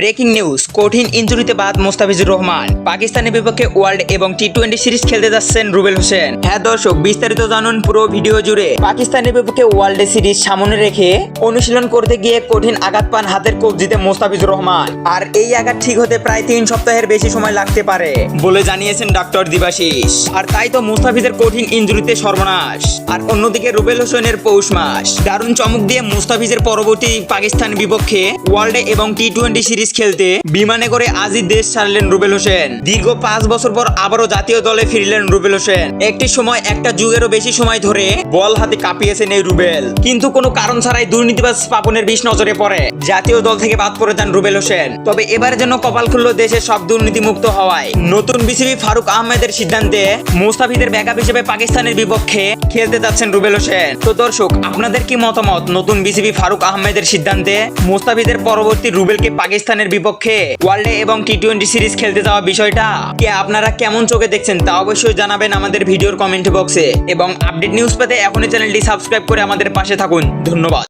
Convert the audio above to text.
Breaking news, কঠিন ইনজুরিতে বাদ মোস্তাফিজুর রহমান। পাকিস্তানের বিপক্ষে ওয়ার্ল্ড এবং টি-20 সিরিজ খেলতে যাচ্ছেন রুবেল হোসেন। হ্যাঁ দর্শক, বিস্তারিত জানুন পুরো ভিডিও জুড়ে। পাকিস্তানের বিপক্ষে ওয়ার্ল্ড সিরিজ সামনে রেখে অনুশীলন করতে গিয়ে কঠিন আঘাত পান হাতের কবজিতে মোস্তাফিজুর রহমান। আর এই আঘাত ঠিক হতে প্রায় 3 সপ্তাহের বেশি সময় লাগতে পারে বলে জানিয়েছেন ডক্টর দিবাশিস। আর তাই তো মুস্তাফিজের কঠিন ইনজুরিতে সর্বনাশ। আর অন্যদিকে রুবেল হোসেনের পৌষ মাস। দারুণ চমক দিয়ে মুস্তাফিজের পরবর্তী পাকিস্তান বিপক্ষে ওয়ার্ল্ড এবং টি-20 সিরিজ খেলতে বিমানে করে আজই দেশ ছাড়লেন রুবেল হোসেন। দীর্ঘ 5 বছর পর আবারও জাতীয় দলে ফিরলেন রুবেল হোসেন। একটি সময় একটা যুগেরও বেশি সময় ধরে বল হাতে কাঁপিয়েছেন এই রুবেল, কিন্তু কোনো কারণ ছাড়াই দুর্নীতিবাজ পাপনের বিষ নজরে পড়ে জাতীয় দল থেকে বাদ পড়ে যান রুবেল হোসেন। তবে এবারের জন্য কপাল খুলল দেশের সব দুর্নীতি মুক্ত হওয়ায়। নতুন বিসিবি ফারুক আহমেদের সিদ্ধান্তে মুস্তাফিজের ব্যাকআপ হিসেবে পাকিস্তানের বিপক্ষে খেলতে যাচ্ছেন রুবেল হোসেন। তো দর্শক, আপনাদের কি মতামত নতুন বিসিবি ফারুক আহমেদের সিদ্ধান্তে মুস্তাফিজের পরবর্তী রুবেলকে পাকিস্তানের বিপক্ষে ওয়ার্ল্ড এবং টি-20 সিরিজ খেলতে যাওয়া বিষয়টা কে আপনারা কেমন চোখে দেখছেন তা অবশ্যই জানাবেন আমাদের ভিডিওর কমেন্ট বক্সে। এবং আপডেট নিউজ পেতে এখনই চ্যানেলটি সাবস্ক্রাইব করে আমাদের পাশে থাকুন। ধন্যবাদ।